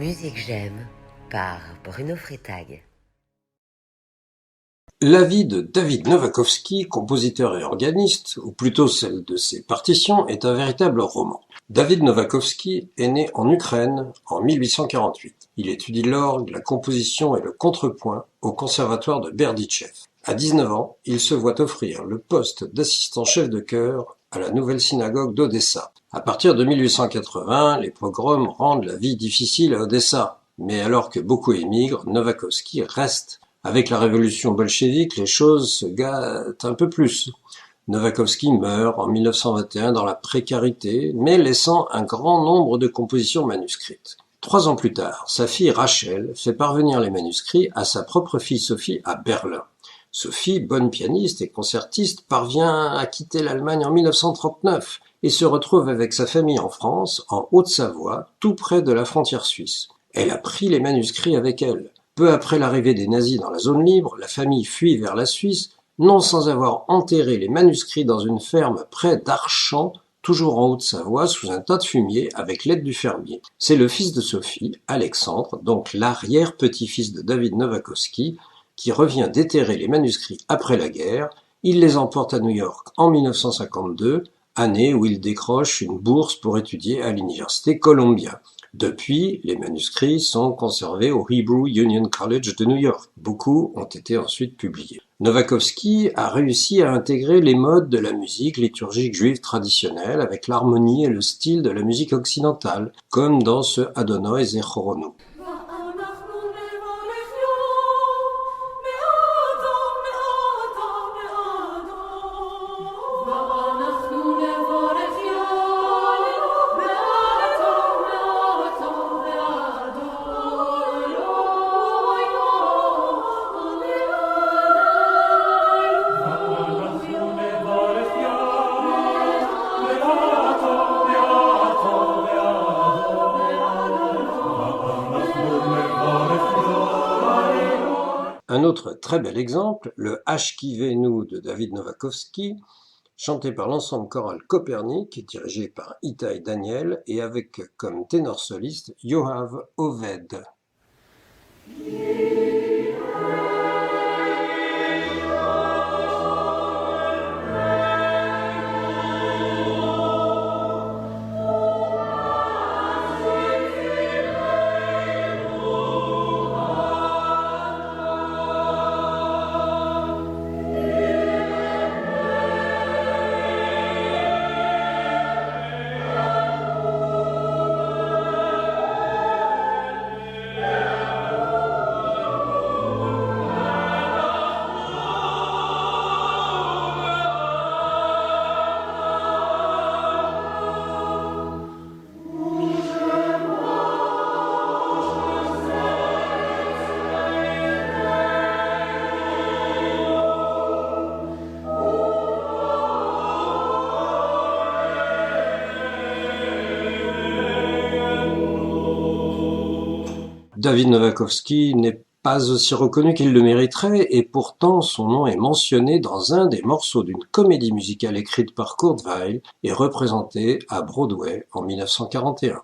Musique J'aime par Bruno Freitag. La vie de David Novakovski, compositeur et organiste, ou plutôt celle de ses partitions, est un véritable roman. David Novakovski est né en Ukraine en 1848. Il étudie l'orgue, la composition et le contrepoint au conservatoire de Berdichev. À 19 ans, il se voit offrir le poste d'assistant chef de chœur à la nouvelle synagogue d'Odessa. À partir de 1880, les pogroms rendent la vie difficile à Odessa. Mais alors que beaucoup émigrent, Novakovski reste. Avec la révolution bolchevique, les choses se gâtent un peu plus. Novakovski meurt en 1921 dans la précarité, mais laissant un grand nombre de compositions manuscrites. 3 ans plus tard, sa fille Rachel fait parvenir les manuscrits à sa propre fille Sophie à Berlin. Sophie, bonne pianiste et concertiste, parvient à quitter l'Allemagne en 1939 et se retrouve avec sa famille en France, en Haute-Savoie, tout près de la frontière suisse. Elle a pris les manuscrits avec elle. Peu après l'arrivée des nazis dans la zone libre, la famille fuit vers la Suisse, non sans avoir enterré les manuscrits dans une ferme près d'Archamps, toujours en Haute-Savoie, sous un tas de fumier, avec l'aide du fermier. C'est le fils de Sophie, Alexandre, donc l'arrière-petit-fils de David Novakovski, qui revient déterrer les manuscrits après la guerre. Il les emporte à New York en 1952, année où il décroche une bourse pour étudier à l'université Columbia. Depuis, les manuscrits sont conservés au Hebrew Union College de New York. Beaucoup ont été ensuite publiés. Novakovski a réussi à intégrer les modes de la musique liturgique juive traditionnelle avec l'harmonie et le style de la musique occidentale, comme dans ce Adonai Zechoronu. Un autre très bel exemple, le Ashkivenu de David Novakovski, chanté par l'ensemble choral Copernic, dirigé par Itai Daniel et avec comme ténor soliste Yoav Oved. David Novakovski n'est pas aussi reconnu qu'il le mériterait et pourtant son nom est mentionné dans un des morceaux d'une comédie musicale écrite par Kurt Weill et représentée à Broadway en 1941.